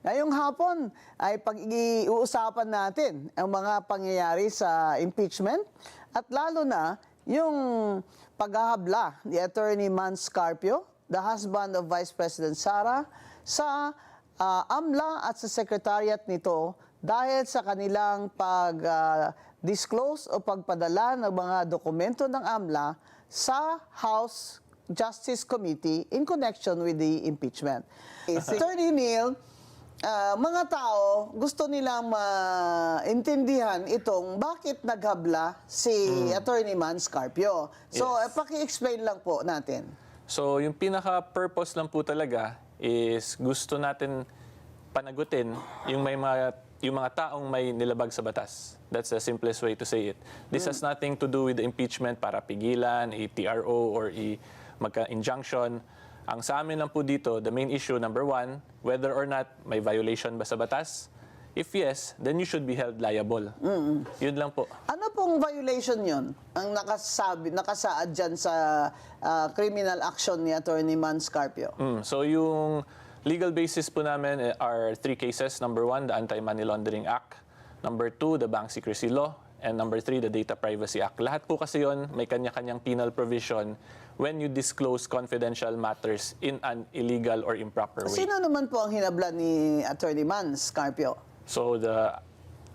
Ngayong hapon ay pag-iuusapan natin ang mga pangyayari sa impeachment at lalo na yung paghahabla ni Attorney Man Scarpio, the husband of Vice President Sara, sa AMLA at sa secretariat nito dahil sa kanilang pag-disclose o pagpadala ng mga dokumento ng AMLA sa House Justice Committee in connection with the impeachment. Si Attorney Neil, mga tao gusto nilang maintindihan itong bakit naghabla si Attorney Man Scarpio. So, Yes. paki-explain lang po natin. So, yung pinaka-purpose lang po talaga is gusto natin panagutin yung mga taong may nilabag sa batas. That's the simplest way to say it. This has nothing to do with the impeachment para pigilan, i-TRO, or magka-injunction. Ang sa amin lang po dito, the main issue, number one, whether or not may violation ba sa batas. If yes, then you should be held liable. Yun lang po. Ano pong violation yon ang nakasaad dyan sa criminal action ni Attorney Man Scarpio? So yung legal basis po namin are three cases. Number one, the Anti-Money Laundering Act. Number two, the Bank Secrecy Law. And number three, the Data Privacy Act. Lahat po kasi yon may kanya-kanyang penal provision when you disclose confidential matters in an illegal or improper way. Sino naman po ang hinabla ni Attorney Man Scarpio? So the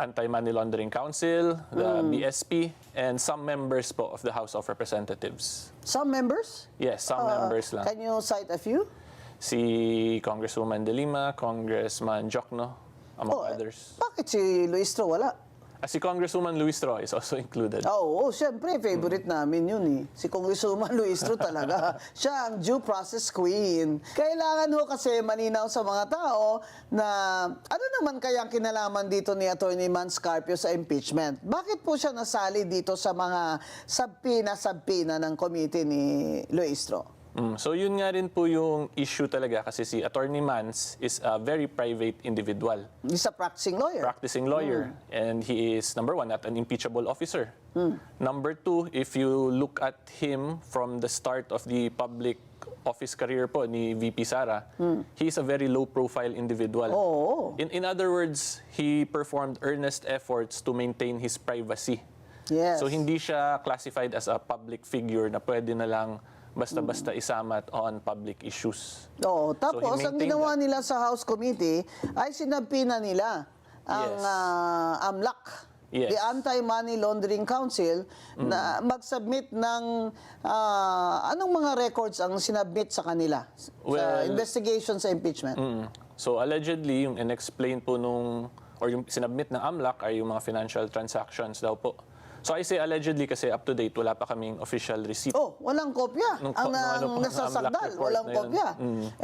Anti-Money Laundering Council, the BSP, and some members po of the House of Representatives. Some members? Yes, some members lang. Can you cite a few? Si Congresswoman De Lima, Congressman Jokno, among others. Bakit si Luistro wala? Si Congresswoman Luistro is also included. Oo, syempre, favorite namin yun eh. Si Congresswoman Luistro talaga. Siya ang due process queen. Kailangan ho kasi maninaw sa mga tao na ano naman kaya ang kinalaman dito ni Attorney Man Scarpio sa impeachment? Bakit po siya nasali dito sa mga sabpina ng committee ni Luistro? So yun nga rin po yung issue talaga kasi si Attorney Mans is a very private individual. He's a practicing lawyer. Practicing lawyer. And he is, number one, not an impeachable officer. Number two, if you look at him from the start of the public office career po ni VP Sara, he is a very low-profile individual. Oo. In other words, he performed earnest efforts to maintain his privacy. Yes. So hindi siya classified as a public figure na pwede na lang basta-basta isamat on public issues. Oo, tapos he ang maintained ginawa nila sa House Committee ay sinabpina nila ang Yes. AMLAC, Yes. the Anti-Money Laundering Council, na mag-submit ng anong mga records ang sinabmit sa kanila sa Well, investigation sa impeachment. So allegedly, yung in-explain po or yung sinabmit ng AMLAC ay yung mga financial transactions daw po. So I say allegedly kasi up to date, wala pa kaming official receipt. Oh, walang kopya. Nung Ang ano po, nasasagdal, AMLAC report walang na yun. kopya.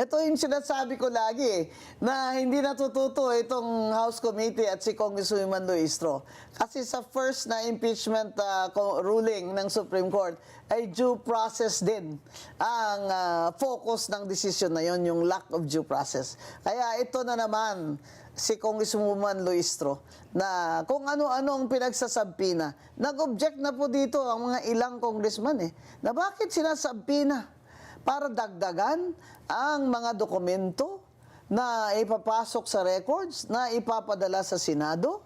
Ito yung sinasabi ko lagi, na hindi natututo itong House Committee at si Congresswoman Luistro. Kasi sa first na impeachment ruling ng Supreme Court, ay due process din ang focus ng decision na yon, yung lack of due process. Kaya ito na naman, si Congresswoman Luistro, na kung ano-ano ang pinagsasabpina. Nag-object na po dito ang mga ilang congressman na bakit sinasabpina para dagdagan ang mga dokumento na ipapasok sa records, na ipapadala sa Senado.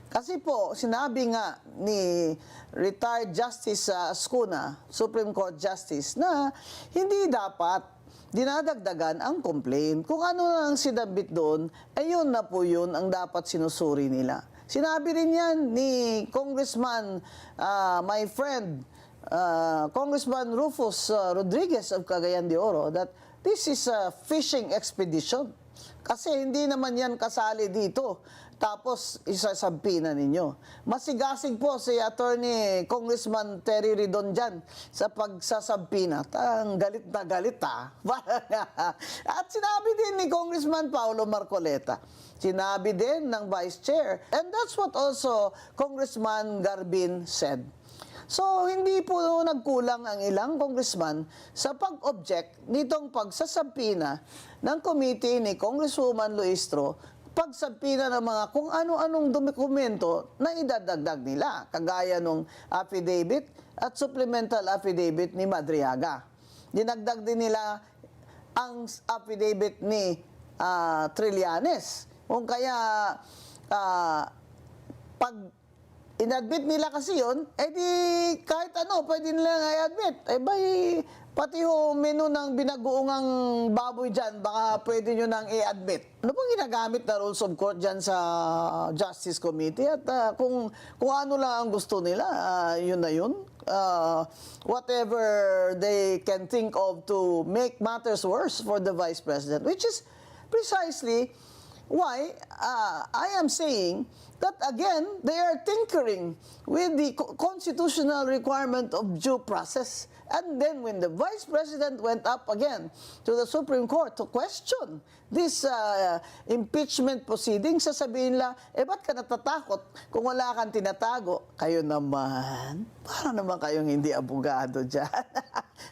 Kasi po, sinabi nga ni retired Justice Ascuna, Supreme Court Justice, na hindi dapat dinadagdagan ang complaint. Kung ano ang sinabit doon, ayun na po yun ang dapat sinusuri nila. Sinabi rin yan ni Congressman, my friend, Congressman Rufus Rodriguez of Cagayan de Oro, that this is a fishing expedition. Kasi hindi naman yan kasali dito. Tapos, isasampina ninyo. Masigasig po si Attorney Congressman Terry Ridon dyan sa pagsasampina. Galit na galit At sinabi din ni Congressman Paulo Marcoleta. Sinabi din ng Vice Chair. And that's what also Congressman Garbin said. So, hindi po nagkulang ang ilang congressman sa pag-object nitong pagsasampina ng committee ni Congresswoman Luistro, pagsampina ng mga kung ano-anong dokumento na idadagdag nila, kagaya ng affidavit at supplemental affidavit ni Madriaga. Dinagdag din nila ang affidavit ni Trillanes. Kung kaya, pag inadmit nila kasi yun, di kahit ano, pwede nilang i-admit. Pati ho menu ng binagoongang baboy dyan, baka pwede nyo nang i-admit. Ano bang ginagamit na rules of court dyan sa Justice Committee? At kung ano lang ang gusto nila, yun na yun. Whatever they can think of to make matters worse for the Vice President, which is precisely why I am saying that again, they are tinkering with the constitutional requirement of due process. And then when the Vice President went up again to the Supreme Court to question this impeachment proceeding, sasabihin nila, ba't ka natatakot kung wala kang tinatago? Kayo naman, para naman kayong hindi abogado dyan.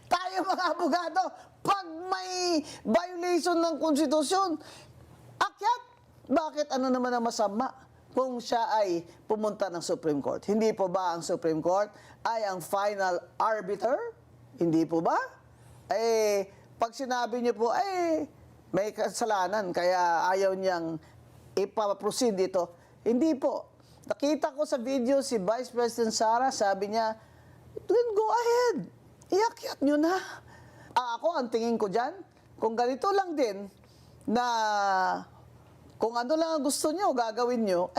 Tayo mga abogado, pag may violation ng konstitusyon, akyat! Bakit ano naman ang masama kung siya ay pumunta ng Supreme Court? Hindi po ba ang Supreme Court ay ang final arbiter? Hindi po ba? Pag sinabi niyo po, may kasalanan, kaya ayaw niyang ipaproceed dito. Hindi po. Nakita ko sa video si Vice President Sara, sabi niya, then go ahead. Iakyat niyo na. Ako, ang tingin ko dyan, kung ganito lang din, na kung ano lang ang gusto nyo, gagawin nyo,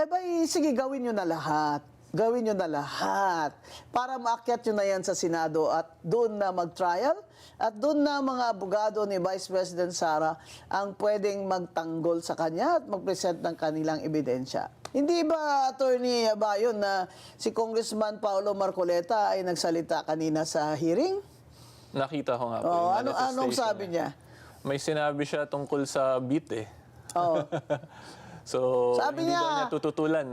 sige, gawin nyo na lahat. Gawin nyo na lahat. Para maakyat nyo na yan sa Senado at doon na mag-trial at doon na mga abogado ni Vice President Sara ang pwedeng magtanggol sa kanya at mag-present ng kanilang ebidensya. Hindi ba, Attorney Abayon, na si Congressman Paulo Marcoleta ay nagsalita kanina sa hearing? Nakita ko nga po Oh, yung manifestation anong sabi niya? May sinabi siya tungkol sa beat Oh. So, Sabi hindi niya, daw niya tututulan.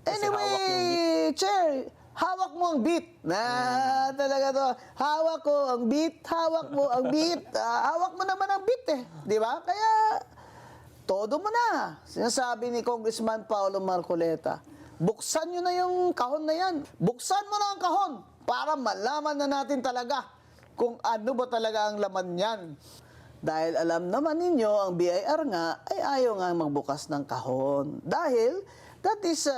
Kasi hawak yung beat. Anyway, Chair, hawak mo ang beat. Talaga to. Hawak ko ang beat, hawak mo ang beat. Hawak mo naman ang beat Di ba? Kaya, todo mo na. Sinasabi ni Congressman Paulo Marcoleta, buksan nyo na yung kahon na yan. Buksan mo na ang kahon para malaman na natin talaga kung ano ba talaga ang laman niyan. Dahil alam naman ninyo, ang BIR nga ay ayaw nga magbukas ng kahon. Dahil that is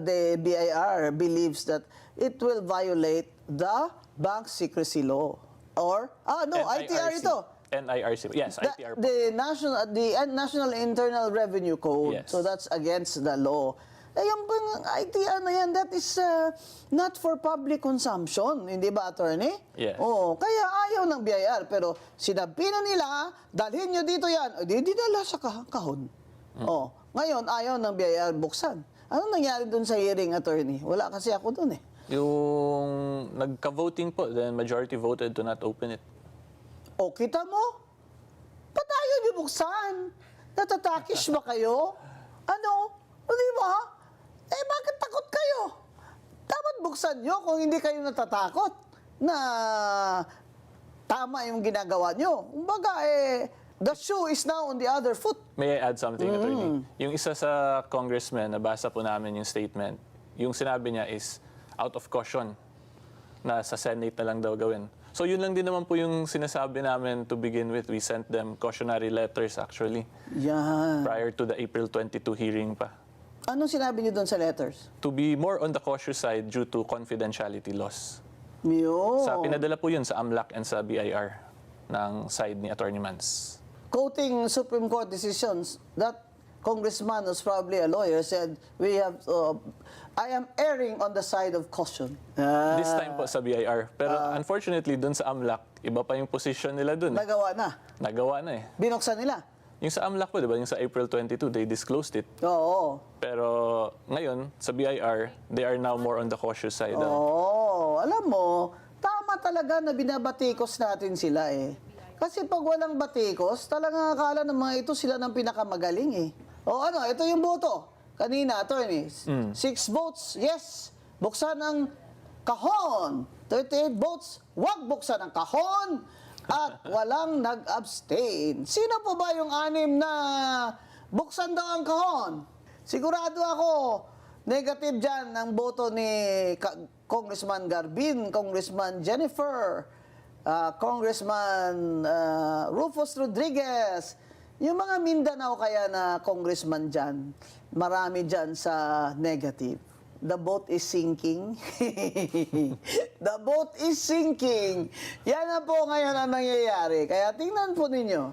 the BIR believes that it will violate the Bank Secrecy Law. Or, ITR ito. NIRC. Yes, ITR. The National Internal Revenue Code. Yes. So that's against the law. Yung bang ITR na yan, that is not for public consumption. Hindi ba, Attorney? Yes. Oo, kaya ayaw ng BIR. Pero sinabi na nila, dalhin nyo dito yan. Di dinala sa kahon. Ngayon, ayaw ng BIR buksan. Ano nangyari dun sa hearing, Attorney? Wala kasi ako dun Yung nagka-voting po, then majority voted to not open it. O, kita mo? Ba't ayaw nyo buksan? Natatakish ba kayo? Ano? Di ba? Bakit takot kayo? Dapat buksan nyo kung hindi kayo natatakot na tama yung ginagawa nyo. Kumbaga, the shoe is now on the other foot. May I add something, Attorney? Yung isa sa congressman, nabasa po namin yung statement, yung sinabi niya is out of caution na sa Senate na lang daw gawin. So yun lang din naman po yung sinasabi namin to begin with. We sent them cautionary letters actually Yan. prior to the April 22 hearing pa. Anong sinabi niyo doon sa letters? To be more on the cautious side due to confidentiality loss. Yo. Sa pinadala po yun sa AMLAC and sa BIR ng side ni Attorney Mans. Quoting Supreme Court decisions, that congressman was probably a lawyer, said, I am erring on the side of caution. This time po sa BIR. Pero unfortunately, dun sa AMLAC, iba pa yung position nila dun. Nagawa na. Nagawa na Binuksan nila. Yung sa AMLAC po, di ba? Yung sa April 22, they disclosed it. Oo. Pero ngayon, sa BIR, they are now more on the cautious side. Alam mo, tama talaga na binabatikos natin sila Kasi pag walang batikos, talagang akala ng mga ito sila ng pinakamagaling ito yung boto. Kanina, Attorney, 6 votes, yes. Buksan ang kahon. 38 votes, wag buksan ang kahon. At walang nag-abstain. Sino po ba yung 6 na buksan daw ang kahon? Sigurado ako, negative dyan ang boto ni Congressman Garbin, Congressman Jennifer, Congressman Rufus Rodriguez. Yung mga Mindanao kaya na congressman dyan, marami dyan sa negative. The boat is sinking. The boat is sinking. Yan na po ngayon ang nangyayari. Kaya tingnan po ninyo.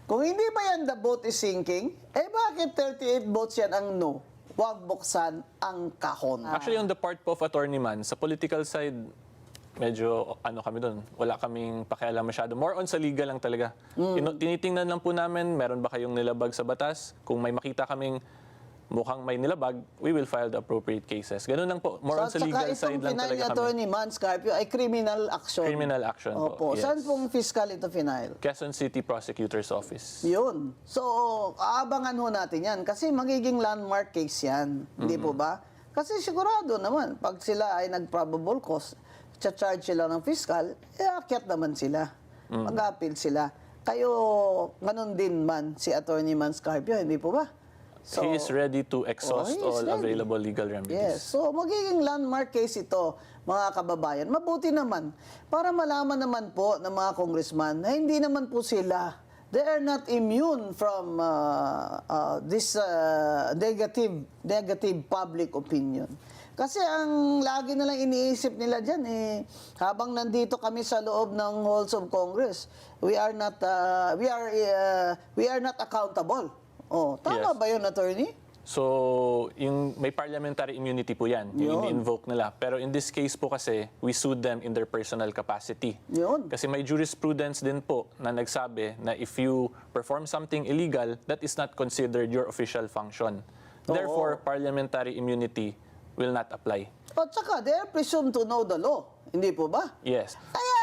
Kung hindi pa yan the boat is sinking, bakit 38 votes yan ang no? Huwag buksan ang kahon. Actually, on the part po of Attorney Man, sa political side, medyo ano kami doon. Wala kaming pakialam masyado. More on sa legal lang talaga. Tinitingnan lang po namin, meron ba kayong nilabag sa batas? Kung may makita kaming mukhang may nilabag, we will file the appropriate cases. Ganun lang po. More on sa legal side lang talaga kami. Attorney Man Scarpio ay criminal action. Criminal action po. Opo. Yes. Saan pong fiscal ito final? Quezon City Prosecutor's Office. Yun. So, aabangan ho natin yan. Kasi magiging landmark case yan. Hindi po ba? Kasi sigurado naman, pag sila ay nag-probable cause, charge sila ng fiscal, akyat naman sila. Mag-appeal sila. Kayo, ganun din man si Attorney Man Scarpio, hindi po ba? So, he is ready to exhaust he is all ready. available legal remedies. Yes. So, magiging landmark case ito, mga kababayan. Mabuti naman, para malaman naman po ng mga congressman na hindi naman po sila, they are not immune from this negative public opinion. Kasi ang lagi na lang iniisip nila dyan, habang nandito kami sa loob ng halls of Congress, we are not accountable. Oh, tama Yes. ba yun, attorney? So, yung may parliamentary immunity po yan, yung Yun. ini-invoke nila. Pero in this case po kasi, we sued them in their personal capacity. Yun. Kasi may jurisprudence din po na nagsabi na if you perform something illegal, that is not considered your official function. Therefore, parliamentary immunity will not apply. At saka, they are presumed to know the law. Hindi po ba? Yes. Kaya,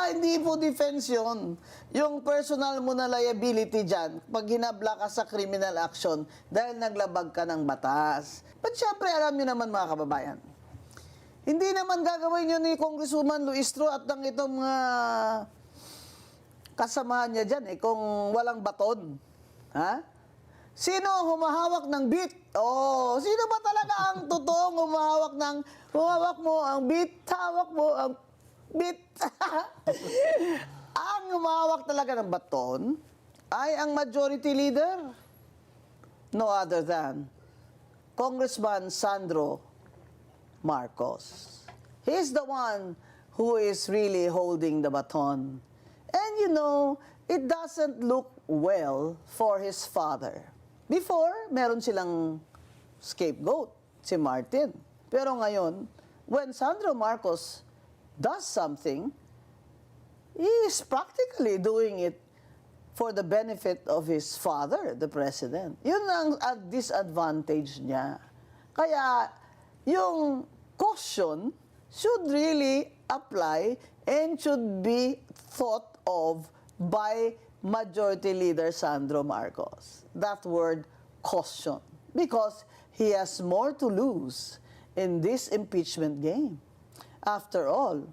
hindi po defense yun. Yung personal mo na liability dyan, pag hinabla ka sa criminal action dahil naglabag ka ng batas. But syempre, alam nyo naman mga kababayan, hindi naman gagawin yun ni Congresswoman Luistro at ng itong kasamahan niya dyan kung walang baton. Ha? Sino ang humahawak ng beat? Oh, sino ba talaga ang totoong humahawak mo ang beat, hawak mo ang beat. Ang humahawak talaga ng baton ay ang majority leader. No other than Congressman Sandro Marcos. He's the one who is really holding the baton. And you know, it doesn't look well for his father. Before, meron silang scapegoat, si Martin. Pero ngayon, when Sandro Marcos does something, he is practically doing it for the benefit of his father, the president. Yun ang disadvantage niya. Kaya, yung caution should really apply and should be thought of by Majority Leader Sandro Marcos. That word, caution. Because he has more to lose in this impeachment game. After all,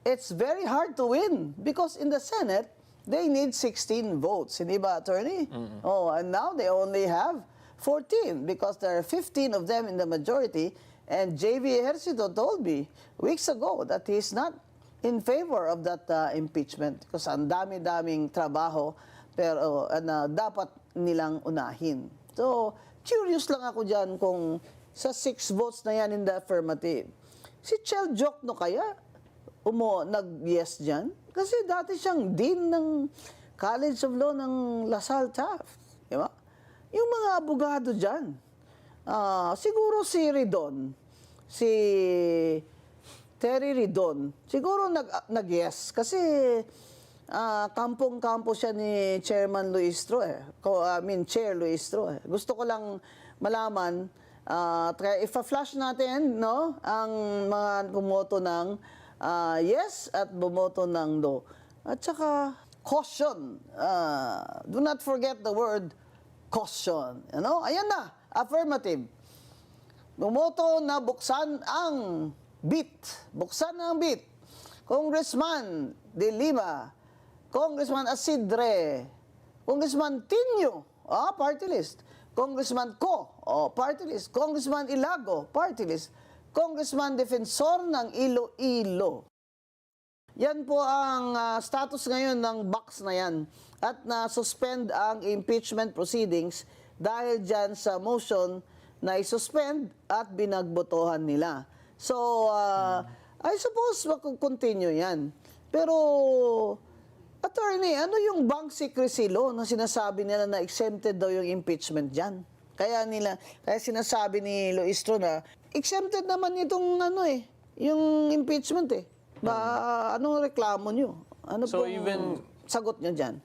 it's very hard to win because in the Senate, they need 16 votes. Hindi ba, attorney? Oh, and now they only have 14 because there are 15 of them in the majority. And J.V. Ejercito told me weeks ago that he's not in favor of that impeachment because ang dami-daming trabaho pero dapat nilang unahin. So, curious lang ako dyan kung sa 6 votes na yan in the affirmative, si Chel Jokno kaya nag-yes dyan? Kasi dati siyang dean ng College of Law ng LaSalle Taft. Di ba? Yung mga abogado dyan, siguro si Ridon, si Terry Ridon, siguro nag-yes kasi kampong-kampo siya ni Chairman Luistro Chair Luistro Gusto ko lang malaman, if-flash natin, no, ang mga bumoto ng yes at bumoto ng no. At saka, caution. Do not forget the word caution. You know? Ayan na, affirmative. Bumoto na buksan ang beat. Buksan ang beat. Congressman De Lima, Congressman Asidre, Congressman Tinio, party list. Congressman Co, party list. Congressman Ilago, party list. Congressman Defensor ng Iloilo. Yan po ang status ngayon ng box na yan. At na-suspend ang impeachment proceedings dahil dyan sa motion na i-suspend at binagbotohan nila. So, I suppose continue yan. Pero, attorney, ano yung bank secrecy law na sinasabi nila na exempted daw yung impeachment dyan? Kaya sinasabi ni Loistro na exempted naman itong yung impeachment anong reklamo nyo? Ano So pong even- sagot nyo dyan?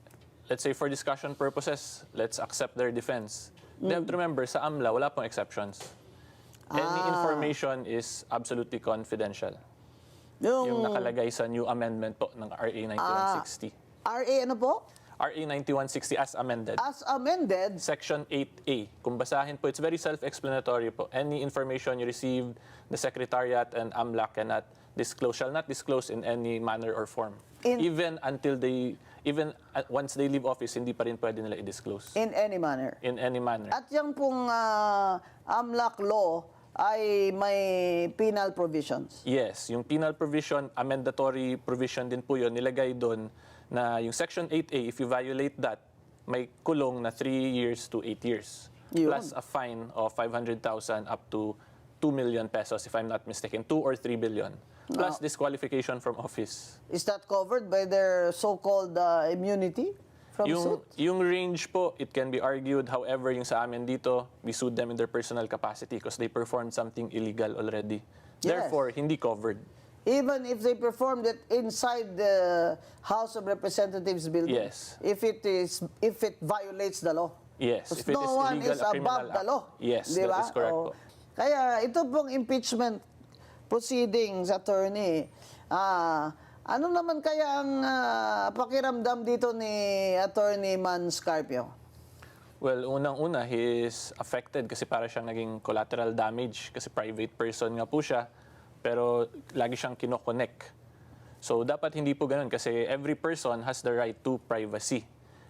Let's say for discussion purposes, let's accept their defense. They have to remember, sa AMLA, wala pong exceptions. Any information is absolutely confidential. Yung nakalagay sa new amendment po ng RA 9160. RA ano po? RA 9160 as amended. As amended, Section 8A. Kung basahin po, it's very self-explanatory po. Any information you received, the Secretariat and AMLA cannot disclose, shall not disclose in any manner or form. Even once they leave office, hindi pa rin pwede nila i-disclose. in any manner. In any manner. At yung pong AMLAC law ay may penal provisions. Yes, yung penal provision, amendatory provision din po yun, nilagay doon na yung Section 8A, if you violate that, may kulong na 3 years to 8 years. Yun. Plus a fine of 500,000 up to 2 million pesos, if I'm not mistaken, 2 or 3 billion. Plus disqualification from office. Is that covered by their so-called immunity from suit? Yung range po, it can be argued. However, yung sa amin dito, we sued them in their personal capacity because they performed something illegal already. Yes. Therefore, hindi covered. Even if they performed it inside the House of Representatives building? Yes. If it violates the law? Yes. Because If it no is one illegal, is a criminal above the act. law. Yes, Di that ba? is correct Oo. po. Kaya ito pong impeachment proceedings, attorney, ano naman kaya ang pakiramdam dito ni Attorney Man Scarpio? Well, unang-una, he is affected kasi para siyang naging collateral damage kasi private person nga po siya, pero lagi siyang kinokonek. So, dapat hindi po ganun kasi every person has the right to privacy.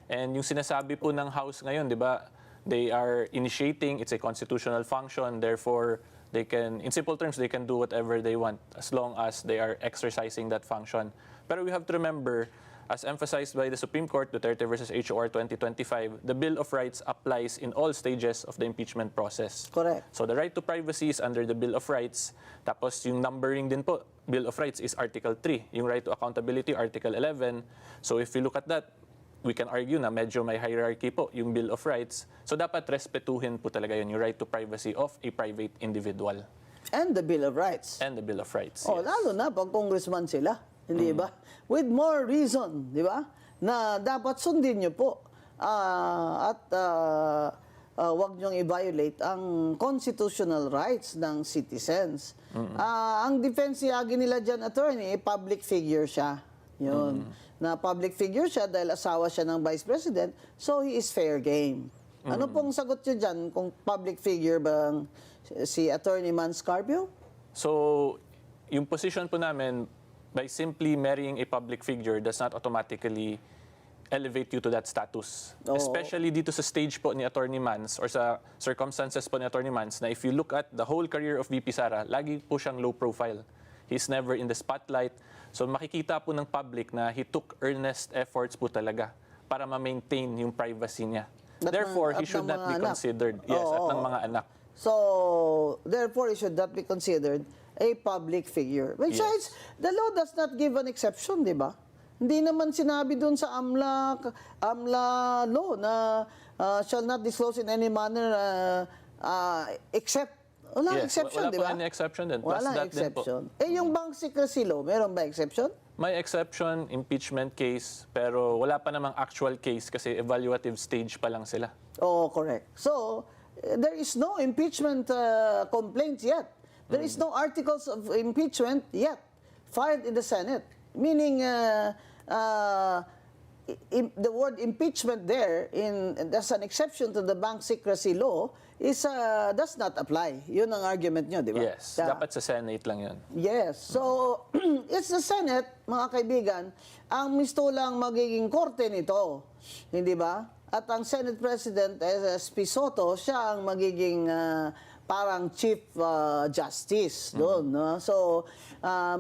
And yung sinasabi po ng House ngayon, di ba, they are initiating, it's a constitutional function, therefore, they can, in simple terms, they can do whatever they want as long as they are exercising that function. Pero we have to remember, as emphasized by the Supreme Court, Duterte versus HOR 2025, the Bill of Rights applies in all stages of the impeachment process. Correct. So the right to privacy is under the Bill of Rights. Tapos yung numbering din po, Bill of Rights is Article 3. Yung right to accountability, Article 11. So if you look at that, we can argue na medyo may hierarchy po yung Bill of Rights. So dapat respetuhin po talaga yun, yung right to privacy of a private individual. And the Bill of Rights. And the Bill of Rights. Oh, yes. lalo na pag congressman sila, hindi ba? With more reason, di ba? Na dapat sundin niyo po wag niyong i-violate ang constitutional rights ng citizens. Ang defense yagi nila dyan, attorney, public figure siya. Yun. Na public figure siya dahil asawa siya ng Vice President, so he is fair game. Ano pong sagot niyo dyan kung public figure bang si Attorney Man Scarpio? So, yung position po namin, by simply marrying a public figure does not automatically elevate you to that status. Oo. Especially dito sa stage po ni Attorney Mans or sa circumstances po ni Attorney Mans na if you look at the whole career of VP Sara, lagi po siyang low profile. He's never in the spotlight. So makikita po ng public na he took earnest efforts po talaga para ma-maintain yung privacy niya. Therefore, he should not be considered. Yes, at ng mga anak. So, therefore, he should not be considered a public figure. Besides, the law does not give an exception, di ba? Hindi naman sinabi doon sa AMLA law na shall not disclose in any manner except. Walang exception, wala di po ba? any exception din. Plus Walang that din po. exception. Yung bank secrecy law, meron ba exception? May exception, impeachment case, pero wala pa namang actual case kasi evaluative stage pa lang sila. Oh, correct. So, there is no impeachment complaints yet. There is no articles of impeachment yet filed in the Senate. Meaning, the word impeachment there, there's an exception to the bank secrecy law, does not apply. Yun ang argument nyo, di ba? Yes, dapat sa Senate lang yun. Yes. So, it's the Senate, mga kaibigan, ang mistulang magiging korte nito. Hindi ba? At ang Senate President, SP Soto, siya ang magiging parang Chief Justice doon. No? So,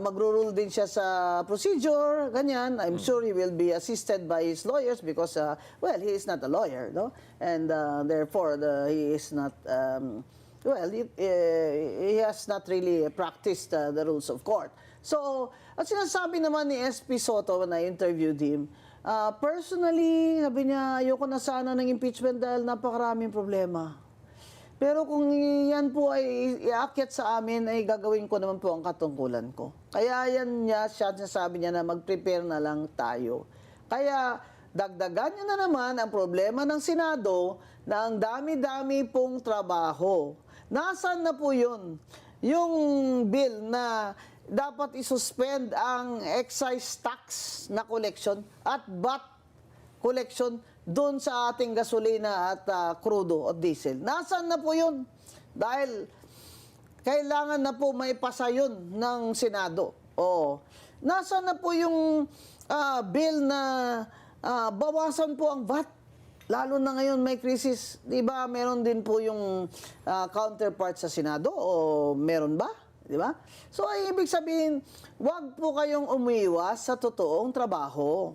magro-rule din siya sa procedure, ganyan. I'm sure he will be assisted by his lawyers because, well, he is not a lawyer. No? And therefore, he is not, well, he has not really practiced the rules of court. So, at sinasabi naman ni SP Soto when I interviewed him, personally, sabi niya, ayoko na sana ng impeachment dahil napakaraming problema. Pero kung yan po ay iakyat sa amin, ay gagawin ko naman po ang katungkulan ko. Kaya yan sabi niya na mag-prepare na lang tayo. Kaya dagdagan niya na naman ang problema ng Senado na ang dami-dami pong trabaho. Nasaan na po yun? Yung bill na dapat isuspend ang excise tax na collection at VAT collection doon sa ating gasolina at crudo o diesel. Nasaan na po yun? Dahil kailangan na po maipasa yun ng Senado. O, nasaan na po yung bill na bawasan po ang VAT? Lalo na ngayon may krisis. Di ba meron din po yung counterpart sa Senado? O meron ba? Di ba? So, ay ibig sabihin, wag po kayong umiwas sa totoong trabaho.